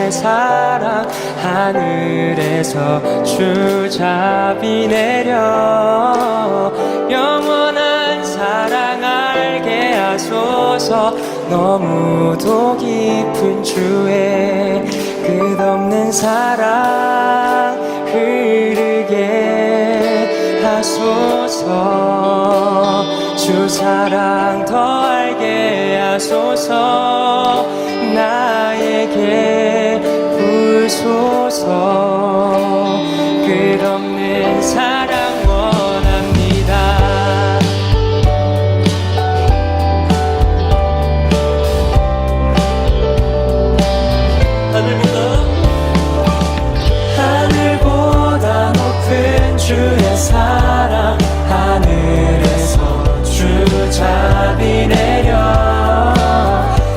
주의 사랑 하늘에서 주잡이 내려 영원한 사랑 알게 하소서. 너무도 깊은 주의 끝없는 사랑 흐르게 하소서. 주 사랑 더 알게 하소서. 나에게 부소서. 끝없는 사랑 원합니다. 하늘보다 높은 주의 사랑 하늘에서 주잡이 내려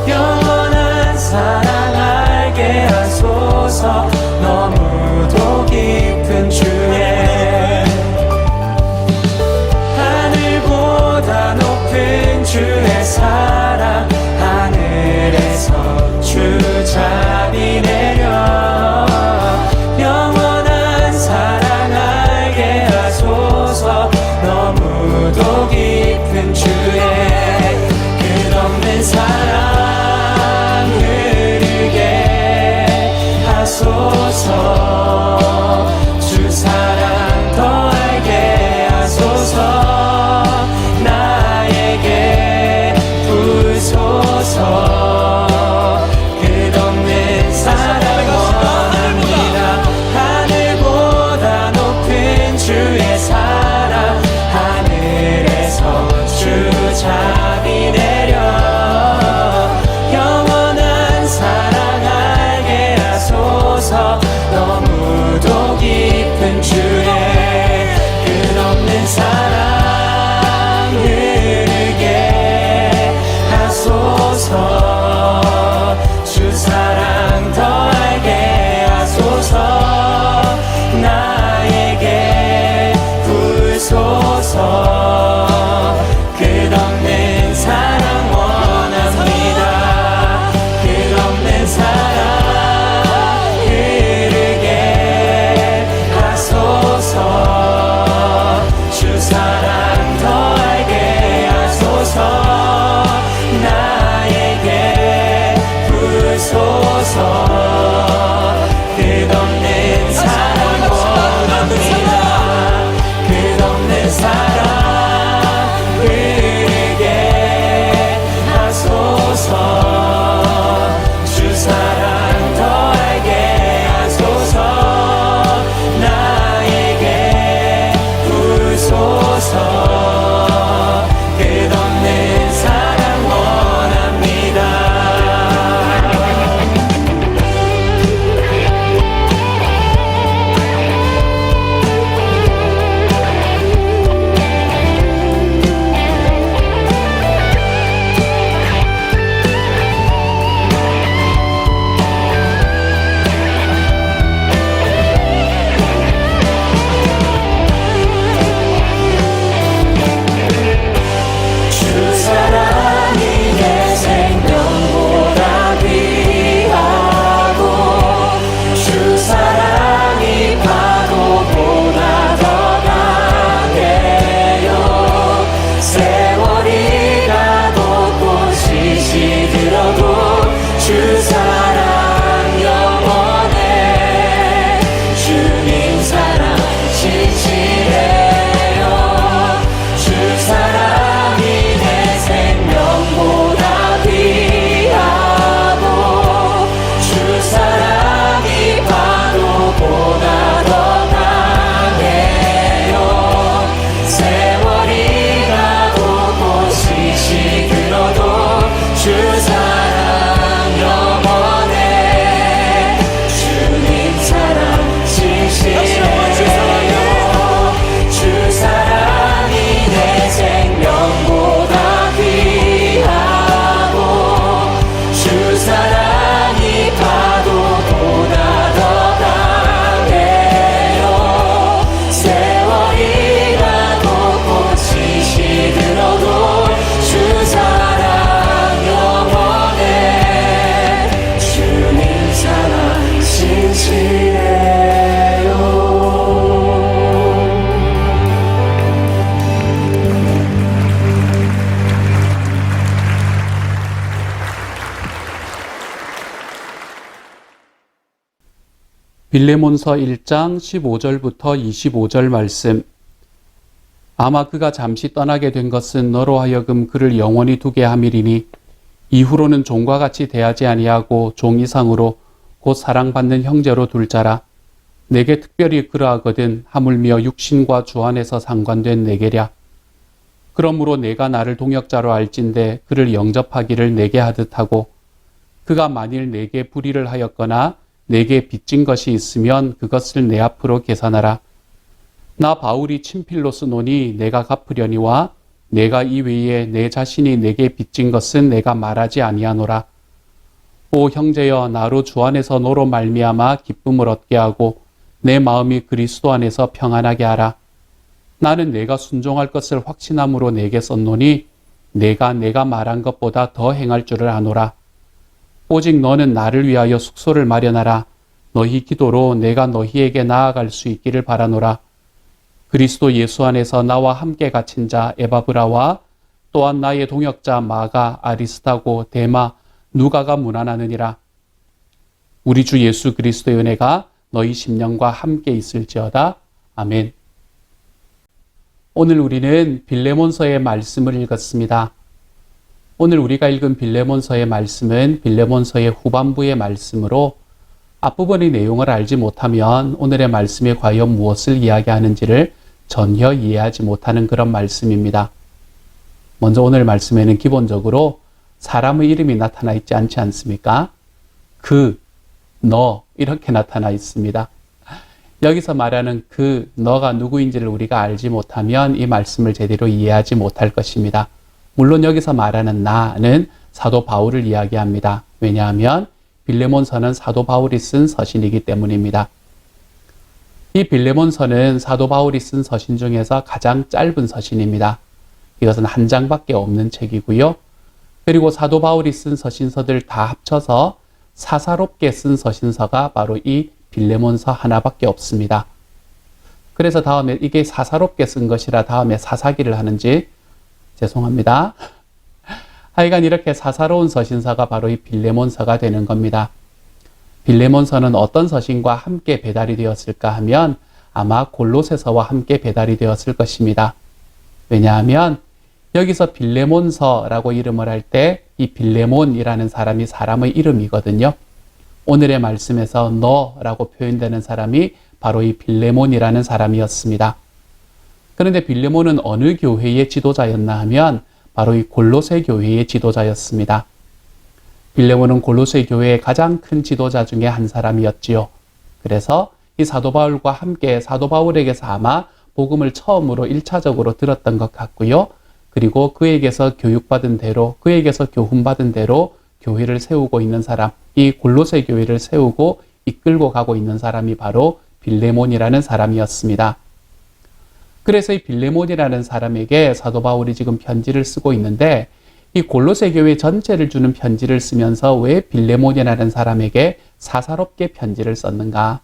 영원한 사랑 알게 하소서. 너무도 깊은 주의 하늘보다 높은 주의 사랑 하늘에서 주잡이 내려 영원한 사랑 알게 하소서. 너무도 깊은 주의 끝없는 사랑 흐르게 하소서. 주 사랑 더 알게 하소서. 나에게 부소서. 끝없는 사랑 원합니다. 하늘보다 높은 주의 사랑 하늘에서 빌레몬서 1장 15절부터 25절 말씀. 아마 그가 잠시 떠나게 된 것은 너로 하여금 그를 영원히 두게 함이리니 이후로는 종과 같이 대하지 아니하고 종 이상으로 곧 사랑받는 형제로 둘 자라. 내게 특별히 그러하거든 하물며 육신과 주 안에서 상관된 내게랴. 그러므로 내가 나를 동역자로 알진대 그를 영접하기를 내게 하듯 하고 그가 만일 내게 불의를 하였거나 내게 빚진 것이 있으면 그것을 내 앞으로 계산하라. 나 바울이 친필로 쓰노니 내가 갚으려니와 내가 이외에 내 자신이 내게 빚진 것은 내가 말하지 아니하노라. 오 형제여, 나로 주 안에서 너로 말미암아 기쁨을 얻게 하고 내 마음이 그리스도 안에서 평안하게 하라. 나는 내가 순종할 것을 확신함으로 내게 썼노니 내가 말한 것보다 더 행할 줄을 아노라. 오직 너는 나를 위하여 숙소를 마련하라. 너희 기도로 내가 너희에게 나아갈 수 있기를 바라노라. 그리스도 예수 안에서 나와 함께 갇힌 자 에바브라와 또한 나의 동역자 마가, 아리스타고, 데마, 누가가 문안하느니라. 우리 주 예수 그리스도의 은혜가 너희 심령과 함께 있을지어다. 아멘. 오늘 우리는 빌레몬서의 말씀을 읽었습니다. 오늘 우리가 읽은 빌레몬서의 말씀은 빌레몬서의 후반부의 말씀으로 앞부분의 내용을 알지 못하면 오늘의 말씀이 과연 무엇을 이야기하는지를 전혀 이해하지 못하는 그런 말씀입니다. 먼저 오늘 말씀에는 기본적으로 사람의 이름이 나타나 있지 않지 않습니까? 그, 너 이렇게 나타나 있습니다. 여기서 말하는 그, 너가 누구인지를 우리가 알지 못하면 이 말씀을 제대로 이해하지 못할 것입니다. 물론 여기서 말하는 나는 사도 바울을 이야기합니다. 왜냐하면 빌레몬서는 사도 바울이 쓴 서신이기 때문입니다. 이 빌레몬서는 사도 바울이 쓴 서신 중에서 가장 짧은 서신입니다. 이것은 한 장밖에 없는 책이고요. 그리고 사도 바울이 쓴 서신서들 다 합쳐서 사사롭게 쓴 서신서가 바로 이 빌레몬서 하나밖에 없습니다. 그래서 다음에 이게 사사롭게 쓴 것이라 다음에 사사기를 하는지 죄송합니다. 하여간 이렇게 사사로운 서신서가 바로 이 빌레몬서가 되는 겁니다. 빌레몬서는 어떤 서신과 함께 배달이 되었을까 하면 아마 골로새서와 함께 배달이 되었을 것입니다. 왜냐하면 여기서 빌레몬서라고 이름을 할 때 이 빌레몬이라는 사람이 사람의 이름이거든요. 오늘의 말씀에서 너라고 표현되는 사람이 바로 이 빌레몬이라는 사람이었습니다. 그런데 빌레몬은 어느 교회의 지도자였나 하면 바로 이 골로새 교회의 지도자였습니다. 빌레몬은 골로새 교회의 가장 큰 지도자 중에 한 사람이었지요. 그래서 이 사도 바울과 함께 사도 바울에게서 아마 복음을 처음으로 1차적으로 들었던 것 같고요. 그리고 그에게서 교육받은 대로, 그에게서 교훈받은 대로 교회를 세우고 있는 사람, 이 골로새 교회를 세우고 이끌고 가고 있는 사람이 바로 빌레몬이라는 사람이었습니다. 그래서 이 빌레몬이라는 사람에게 사도 바울이 지금 편지를 쓰고 있는데 이 골로새 교회 전체를 주는 편지를 쓰면서 왜 빌레몬이라는 사람에게 사사롭게 편지를 썼는가?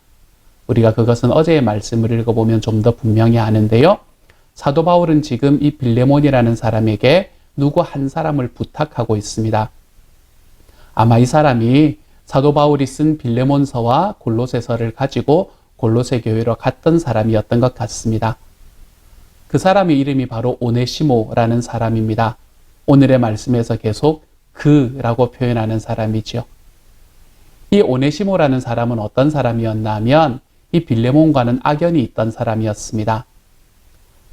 우리가 그것은 어제의 말씀을 읽어보면 좀 더 분명히 아는데요. 사도 바울은 지금 이 빌레몬이라는 사람에게 누구 한 사람을 부탁하고 있습니다. 아마 이 사람이 사도 바울이 쓴 빌레몬서와 골로새서를 가지고 골로새 교회로 갔던 사람이었던 것 같습니다. 그 사람의 이름이 바로 오네시모라는 사람입니다. 오늘의 말씀에서 계속 그라고 표현하는 사람이죠. 이 오네시모라는 사람은 어떤 사람이었나 하면 이 빌레몬과는 악연이 있던 사람이었습니다.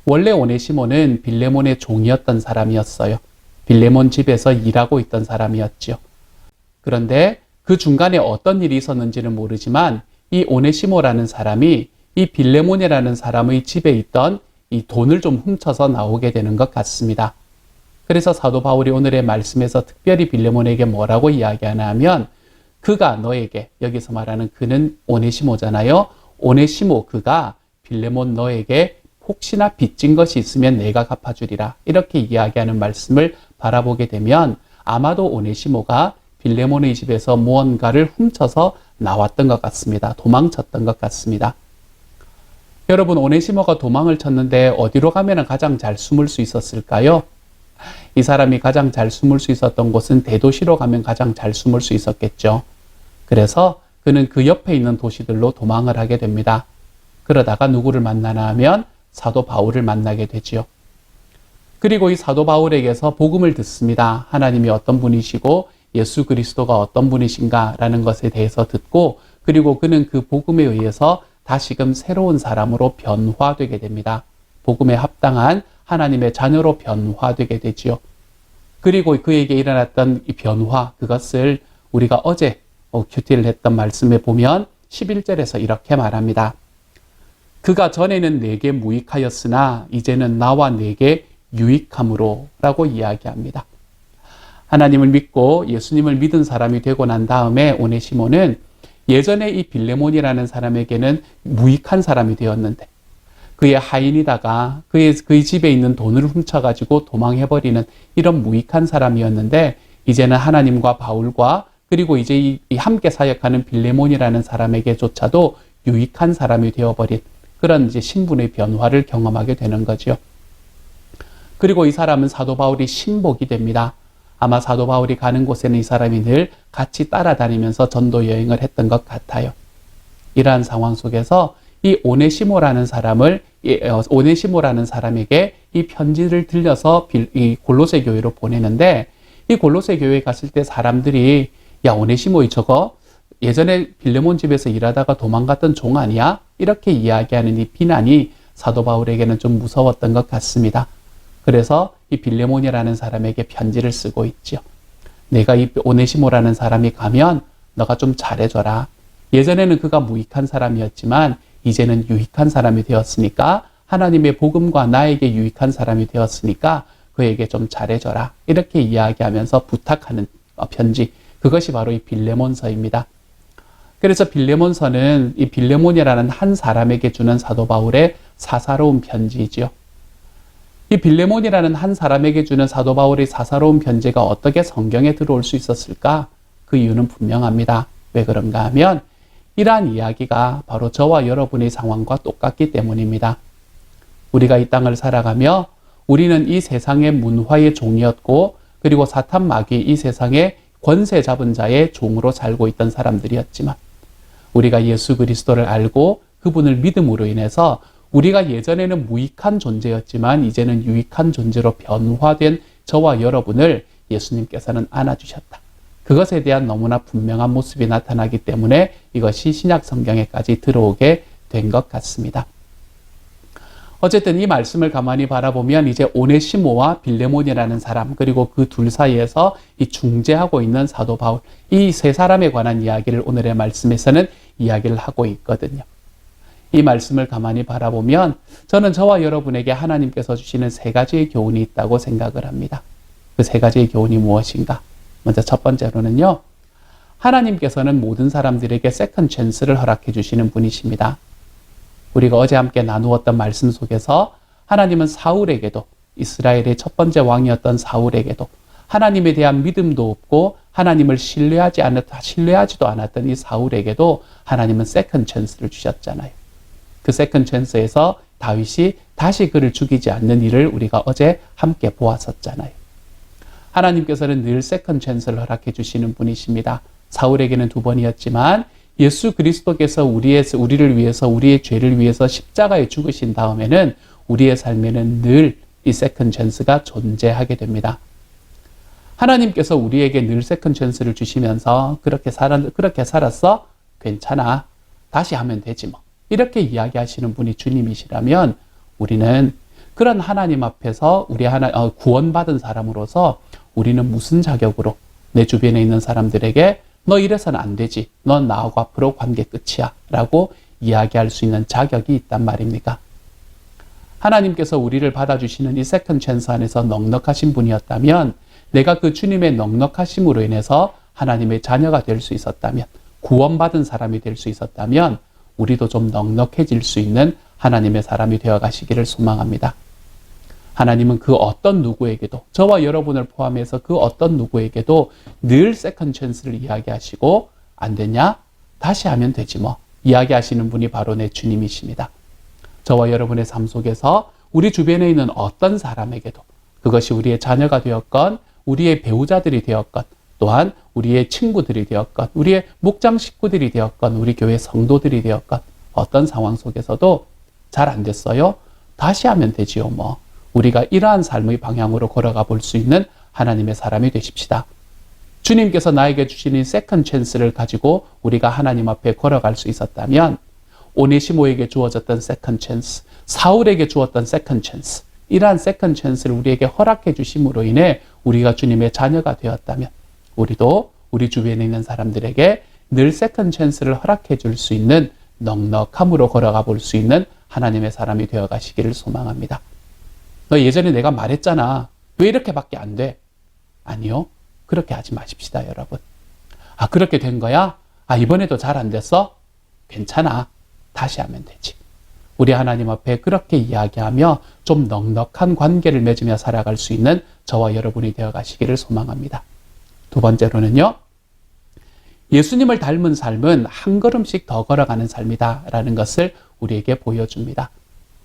원래 오네시모는 빌레몬의 종이었던 사람이었어요. 빌레몬 집에서 일하고 있던 사람이었죠. 그런데 그 중간에 어떤 일이 있었는지는 모르지만 이 오네시모라는 사람이 이 빌레몬이라는 사람의 집에 있던 이 돈을 좀 훔쳐서 나오게 되는 것 같습니다. 그래서 사도 바울이 오늘의 말씀에서 특별히 빌레몬에게 뭐라고 이야기하나 하면 그가 너에게, 여기서 말하는 그는 오네시모잖아요. 오네시모 그가 빌레몬 너에게 혹시나 빚진 것이 있으면 내가 갚아주리라. 이렇게 이야기하는 말씀을 바라보게 되면 아마도 오네시모가 빌레몬의 집에서 무언가를 훔쳐서 나왔던 것 같습니다. 도망쳤던 것 같습니다. 여러분, 오네시모가 도망을 쳤는데 어디로 가면 가장 잘 숨을 수 있었을까요? 이 사람이 가장 잘 숨을 수 있었던 곳은 대도시로 가면 가장 잘 숨을 수 있었겠죠. 그래서 그는 그 옆에 있는 도시들로 도망을 하게 됩니다. 그러다가 누구를 만나나 하면 사도 바울을 만나게 되지요. 그리고 이 사도 바울에게서 복음을 듣습니다. 하나님이 어떤 분이시고 예수 그리스도가 어떤 분이신가라는 것에 대해서 듣고, 그리고 그는 그 복음에 의해서 다시금 새로운 사람으로 변화되게 됩니다. 복음에 합당한 하나님의 자녀로 변화되게 되지요. 그리고 그에게 일어났던 이 변화, 그것을 우리가 어제 큐티를 했던 말씀에 보면 11절에서 이렇게 말합니다. 그가 전에는 내게 무익하였으나 이제는 나와 내게 유익함으로 라고 이야기합니다. 하나님을 믿고 예수님을 믿은 사람이 되고 난 다음에 오네시모는 예전에 이 빌레몬이라는 사람에게는 무익한 사람이 되었는데, 그의 하인이다가 그의 집에 있는 돈을 훔쳐가지고 도망해버리는 이런 무익한 사람이었는데, 이제는 하나님과 바울과 그리고 이제 이 함께 사역하는 빌레몬이라는 사람에게조차도 유익한 사람이 되어버린 그런 이제 신분의 변화를 경험하게 되는 거죠. 그리고 이 사람은 사도 바울이 신복이 됩니다. 아마 사도 바울이 가는 곳에는 이 사람이 늘 같이 따라다니면서 전도 여행을 했던 것 같아요. 이러한 상황 속에서 이 오네시모라는 사람에게 이 편지를 들려서 이 골로새 교회로 보내는데, 이 골로새 교회에 갔을 때 사람들이 야, 오네시모 저거 예전에 빌레몬 집에서 일하다가 도망갔던 종 아니야? 이렇게 이야기하는 이 비난이 사도 바울에게는 좀 무서웠던 것 같습니다. 그래서 이 빌레몬이라는 사람에게 편지를 쓰고 있죠. 내가 이 오네시모라는 사람이 가면 너가 좀 잘해줘라. 예전에는 그가 무익한 사람이었지만 이제는 유익한 사람이 되었으니까, 하나님의 복음과 나에게 유익한 사람이 되었으니까 그에게 좀 잘해줘라. 이렇게 이야기하면서 부탁하는 편지, 그것이 바로 이 빌레몬서입니다. 그래서 빌레몬서는 이 빌레몬이라는 한 사람에게 주는 사도 바울의 사사로운 편지이지요. 이 빌레몬이라는 한 사람에게 주는 사도 바울의 사사로운 편지가 어떻게 성경에 들어올 수 있었을까? 그 이유는 분명합니다. 왜 그런가 하면 이러한 이야기가 바로 저와 여러분의 상황과 똑같기 때문입니다. 우리가 이 땅을 살아가며 우리는 이 세상의 문화의 종이었고, 그리고 사탄 마귀 이 세상의 권세 잡은 자의 종으로 살고 있던 사람들이었지만, 우리가 예수 그리스도를 알고 그분을 믿음으로 인해서 우리가 예전에는 무익한 존재였지만 이제는 유익한 존재로 변화된 저와 여러분을 예수님께서는 안아주셨다. 그것에 대한 너무나 분명한 모습이 나타나기 때문에 이것이 신약 성경에까지 들어오게 된 것 같습니다. 어쨌든 이 말씀을 가만히 바라보면 이제 오네시모와 빌레몬이라는 사람, 그리고 그 둘 사이에서 이 중재하고 있는 사도 바울, 이 세 사람에 관한 이야기를 오늘의 말씀에서는 이야기를 하고 있거든요. 이 말씀을 가만히 바라보면 저는 저와 여러분에게 하나님께서 주시는 세 가지의 교훈이 있다고 생각을 합니다. 그 세 가지의 교훈이 무엇인가? 먼저 첫 번째로는요, 하나님께서는 모든 사람들에게 세컨드 찬스를 허락해 주시는 분이십니다. 우리가 어제 함께 나누었던 말씀 속에서 하나님은 사울에게도, 이스라엘의 첫 번째 왕이었던 사울에게도 하나님에 대한 믿음도 없고 하나님을 신뢰하지도 않았던 이 사울에게도 하나님은 세컨드 찬스를 주셨잖아요. 그 세컨드 찬스에서 다윗이 다시 그를 죽이지 않는 일을 우리가 어제 함께 보았었잖아요. 하나님께서는 늘 세컨드 찬스를 허락해 주시는 분이십니다. 사울에게는 2번이었지만 예수 그리스도께서 우리를 위해서, 우리의 죄를 위해서 십자가에 죽으신 다음에는 우리의 삶에는 늘 이 세컨드 찬스가 존재하게 됩니다. 하나님께서 우리에게 늘 세컨드 찬스를 주시면서 그렇게 살았어? 괜찮아. 다시 하면 되지 뭐. 이렇게 이야기하시는 분이 주님이시라면 우리는 그런 하나님 앞에서 구원받은 사람으로서 우리는 무슨 자격으로 내 주변에 있는 사람들에게 너 이래서는 안 되지. 넌 나하고 앞으로 관계 끝이야. 라고 이야기할 수 있는 자격이 있단 말입니까? 하나님께서 우리를 받아주시는 이 세컨드 찬스 안에서 넉넉하신 분이었다면, 내가 그 주님의 넉넉하심으로 인해서 하나님의 자녀가 될 수 있었다면, 구원받은 사람이 될 수 있었다면 우리도 좀 넉넉해질 수 있는 하나님의 사람이 되어 가시기를 소망합니다. 하나님은 그 어떤 누구에게도, 저와 여러분을 포함해서 그 어떤 누구에게도 늘 세컨드 찬스를 이야기하시고 안 되냐? 다시 하면 되지 뭐. 이야기하시는 분이 바로 내 주님이십니다. 저와 여러분의 삶 속에서 우리 주변에 있는 어떤 사람에게도, 그것이 우리의 자녀가 되었건 우리의 배우자들이 되었건 또한 우리의 친구들이 되었건, 우리의 목장 식구들이 되었건, 우리 교회 성도들이 되었건, 어떤 상황 속에서도 잘 안 됐어요? 다시 하면 되지요, 뭐. 우리가 이러한 삶의 방향으로 걸어가 볼 수 있는 하나님의 사람이 되십시다. 주님께서 나에게 주시는 세컨 찬스를 가지고 우리가 하나님 앞에 걸어갈 수 있었다면 오네시모에게 주어졌던 세컨 찬스, 사울에게 주었던 세컨 찬스, 이러한 세컨 찬스를 우리에게 허락해 주심으로 인해 우리가 주님의 자녀가 되었다면 우리도 우리 주변에 있는 사람들에게 늘 세컨 찬스를 허락해 줄 수 있는 넉넉함으로 걸어가 볼 수 있는 하나님의 사람이 되어 가시기를 소망합니다. 너 예전에 내가 말했잖아. 왜 이렇게밖에 안 돼? 아니요. 그렇게 하지 마십시다, 여러분. 아, 그렇게 된 거야? 아, 이번에도 잘 안 됐어? 괜찮아. 다시 하면 되지. 우리 하나님 앞에 그렇게 이야기하며 좀 넉넉한 관계를 맺으며 살아갈 수 있는 저와 여러분이 되어 가시기를 소망합니다. 두 번째로는요. 예수님을 닮은 삶은 한 걸음씩 더 걸어가는 삶이다라는 것을 우리에게 보여줍니다.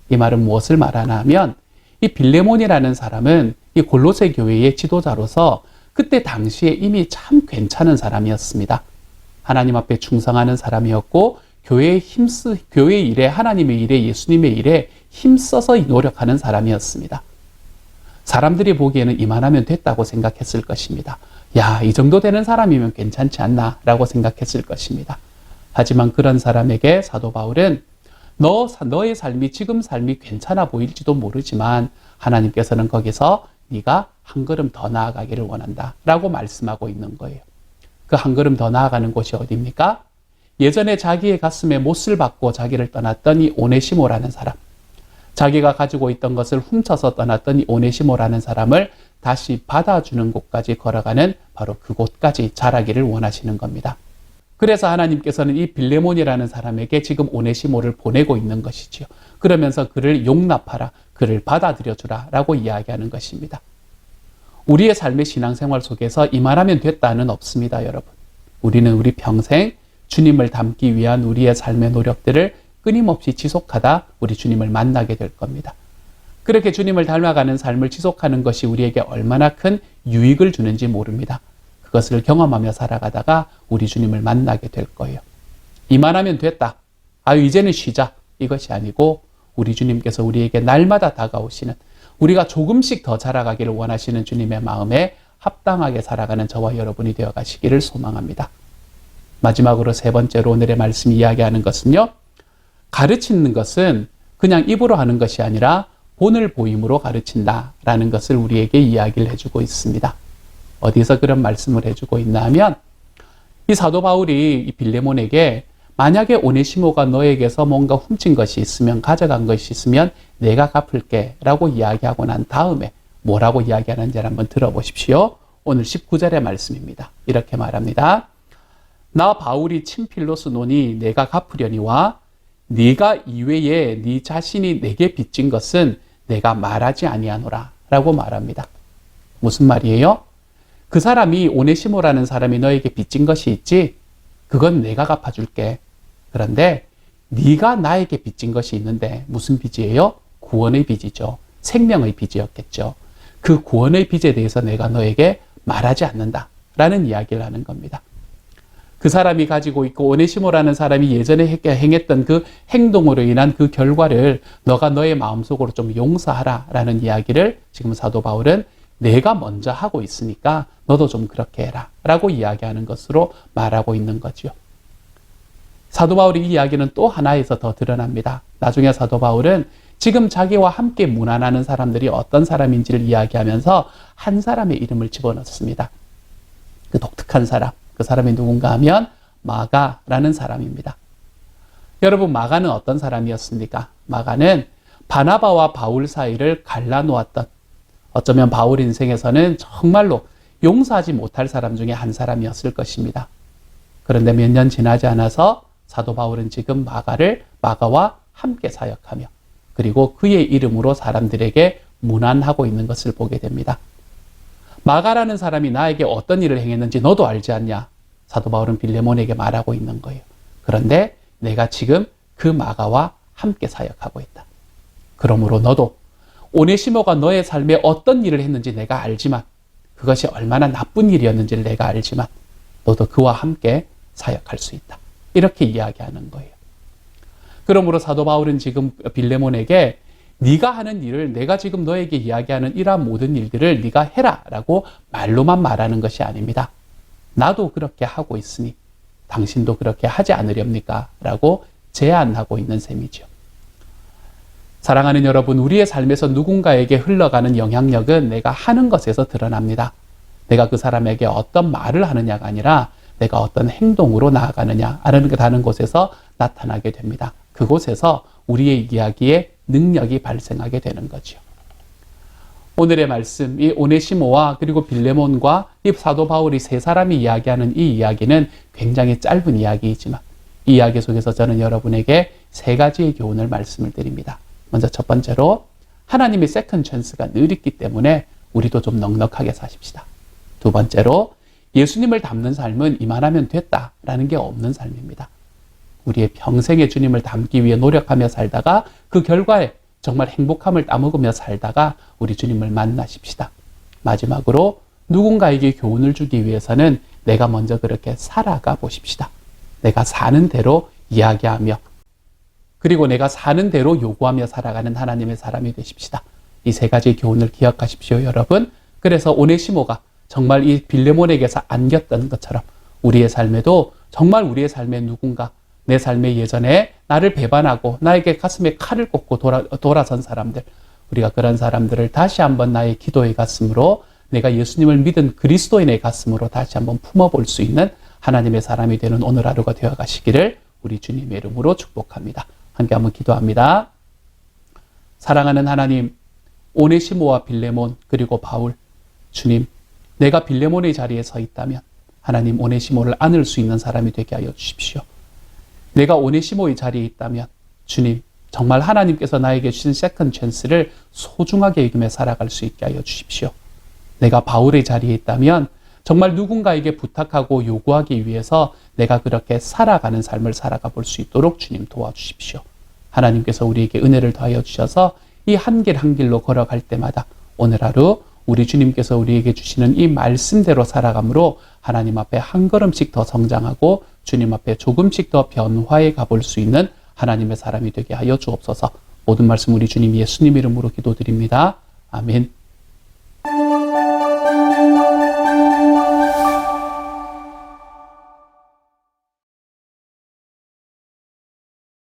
이 말은 무엇을 말하나 하면 이 빌레몬이라는 사람은 이 골로새 교회의 지도자로서 그때 당시에 이미 참 괜찮은 사람이었습니다. 하나님 앞에 충성하는 사람이었고 교회 일에, 하나님의 일에, 예수님의 일에 힘써서 노력하는 사람이었습니다. 사람들이 보기에는 이만하면 됐다고 생각했을 것입니다. 야, 이 정도 되는 사람이면 괜찮지 않나 라고 생각했을 것입니다. 하지만 그런 사람에게 사도 바울은 너의 삶이 지금 삶이 괜찮아 보일지도 모르지만 하나님께서는 거기서 네가 한 걸음 더 나아가기를 원한다 라고 말씀하고 있는 거예요. 그 한 걸음 더 나아가는 곳이 어디입니까? 예전에 자기의 가슴에 못을 박고 자기를 떠났던 이 오네시모라는 사람, 자기가 가지고 있던 것을 훔쳐서 떠났던 이 오네시모라는 사람을 다시 받아주는 곳까지 걸어가는 바로 그곳까지 자라기를 원하시는 겁니다. 그래서 하나님께서는 이 빌레몬이라는 사람에게 지금 오네시모를 보내고 있는 것이지요. 그러면서 그를 용납하라, 그를 받아들여주라 라고 이야기하는 것입니다. 우리의 삶의 신앙생활 속에서 이만하면 됐다는 없습니다, 여러분. 우리는 우리 평생 주님을 닮기 위한 우리의 삶의 노력들을 끊임없이 지속하다 우리 주님을 만나게 될 겁니다. 그렇게 주님을 닮아가는 삶을 지속하는 것이 우리에게 얼마나 큰 유익을 주는지 모릅니다. 그것을 경험하며 살아가다가 우리 주님을 만나게 될 거예요. 이만하면 됐다. 아유, 이제는 쉬자. 이것이 아니고 우리 주님께서 우리에게 날마다 다가오시는, 우리가 조금씩 더 자라가기를 원하시는 주님의 마음에 합당하게 살아가는 저와 여러분이 되어 가시기를 소망합니다. 마지막으로 세 번째로 오늘의 말씀 이야기하는 것은요. 가르치는 것은 그냥 입으로 하는 것이 아니라 본을 보임으로 가르친다라는 것을 우리에게 이야기를 해주고 있습니다. 어디서 그런 말씀을 해주고 있나 하면 이 사도 바울이 이 빌레몬에게 만약에 오네시모가 너에게서 뭔가 훔친 것이 있으면, 가져간 것이 있으면 내가 갚을게 라고 이야기하고 난 다음에 뭐라고 이야기하는지를 한번 들어보십시오. 오늘 19절의 말씀입니다. 이렇게 말합니다. 나 바울이 친필로서 노니 내가 갚으려니와 네가 이외에 네 자신이 내게 빚진 것은 내가 말하지 아니하노라 라고 말합니다. 무슨 말이에요? 그 사람이 오네시모라는 사람이 너에게 빚진 것이 있지? 그건 내가 갚아줄게. 그런데 네가 나에게 빚진 것이 있는데 무슨 빚이에요? 구원의 빚이죠. 생명의 빚이었겠죠. 그 구원의 빚에 대해서 내가 너에게 말하지 않는다 라는 이야기를 하는 겁니다. 그 사람이 가지고 있고 오네시모라는 사람이 예전에 행했던 그 행동으로 인한 그 결과를 너가 너의 마음속으로 좀 용서하라 라는 이야기를 지금 사도 바울은 내가 먼저 하고 있으니까 너도 좀 그렇게 해라 라고 이야기하는 것으로 말하고 있는 거죠. 사도 바울의 이야기는 또 하나에서 더 드러납니다. 나중에 사도 바울은 지금 자기와 함께 문안하는 사람들이 어떤 사람인지를 이야기하면서 한 사람의 이름을 집어넣습니다. 그 독특한 사람. 그 사람이 누군가 하면 마가라는 사람입니다. 여러분, 마가는 어떤 사람이었습니까? 마가는 바나바와 바울 사이를 갈라놓았던, 어쩌면 바울 인생에서는 정말로 용서하지 못할 사람 중에 한 사람이었을 것입니다. 그런데 몇 년 지나지 않아서 사도 바울은 지금 마가와 함께 사역하며 그리고 그의 이름으로 사람들에게 문안하고 있는 것을 보게 됩니다. 마가라는 사람이 나에게 어떤 일을 행했는지 너도 알지 않냐? 사도 바울은 빌레몬에게 말하고 있는 거예요. 그런데 내가 지금 그 마가와 함께 사역하고 있다. 그러므로 너도 오네시모가 너의 삶에 어떤 일을 했는지 내가 알지만 그것이 얼마나 나쁜 일이었는지를 내가 알지만 너도 그와 함께 사역할 수 있다. 이렇게 이야기하는 거예요. 그러므로 사도 바울은 지금 빌레몬에게 네가 하는 일을 내가 지금 너에게 이야기하는 이러한 모든 일들을 네가 해라 라고 말로만 말하는 것이 아닙니다. 나도 그렇게 하고 있으니 당신도 그렇게 하지 않으렵니까? 라고 제안하고 있는 셈이죠. 사랑하는 여러분, 우리의 삶에서 누군가에게 흘러가는 영향력은 내가 하는 것에서 드러납니다. 내가 그 사람에게 어떤 말을 하느냐가 아니라 내가 어떤 행동으로 나아가느냐라는 곳에서 나타나게 됩니다. 그곳에서 우리의 이야기에 능력이 발생하게 되는 거죠. 오늘의 말씀, 이 오네시모와 그리고 빌레몬과 이 사도 바울이 세 사람이 이야기하는 이 이야기는 굉장히 짧은 이야기이지만 이 이야기 속에서 저는 여러분에게 세 가지의 교훈을 말씀을 드립니다. 먼저 첫 번째로 하나님의 세컨 찬스가 늘 있기 때문에 우리도 좀 넉넉하게 사십시다. 두 번째로 예수님을 닮는 삶은 이만하면 됐다라는 게 없는 삶입니다. 우리의 평생의 주님을 닮기 위해 노력하며 살다가 그 결과에 정말 행복함을 따먹으며 살다가 우리 주님을 만나십시다. 마지막으로 누군가에게 교훈을 주기 위해서는 내가 먼저 그렇게 살아가 보십시다. 내가 사는 대로 이야기하며 그리고 내가 사는 대로 요구하며 살아가는 하나님의 사람이 되십시다. 이 세 가지 교훈을 기억하십시오, 여러분. 그래서 오네시모가 정말 이 빌레몬에게서 안겼던 것처럼 우리의 삶에도 정말 우리의 삶에 누군가 내 삶의 예전에 나를 배반하고 나에게 가슴에 칼을 꽂고 돌아선 사람들, 우리가 그런 사람들을 다시 한번 나의 기도의 가슴으로 내가 예수님을 믿은 그리스도인의 가슴으로 다시 한번 품어볼 수 있는 하나님의 사람이 되는 오늘 하루가 되어가시기를 우리 주님의 이름으로 축복합니다. 함께 한번 기도합니다. 사랑하는 하나님, 오네시모와 빌레몬 그리고 바울, 주님, 내가 빌레몬의 자리에 서 있다면 하나님 오네시모를 안을 수 있는 사람이 되게 하여 주십시오. 내가 오네시모의 자리에 있다면 주님, 정말 하나님께서 나에게 주신 세컨 찬스를 소중하게 여기며 살아갈 수 있게 하여 주십시오. 내가 바울의 자리에 있다면 정말 누군가에게 부탁하고 요구하기 위해서 내가 그렇게 살아가는 삶을 살아가 볼 수 있도록 주님 도와주십시오. 하나님께서 우리에게 은혜를 더하여 주셔서 이 한 길 한 길로 걸어갈 때마다 오늘 하루 우리 주님께서 우리에게 주시는 이 말씀대로 살아감으로 하나님 앞에 한 걸음씩 더 성장하고 주님 앞에 조금씩 더 변화해 가볼 수 있는 하나님의 사람이 되게 하여 주옵소서. 모든 말씀 우리 주님 예수님 이름으로 기도드립니다. 아멘.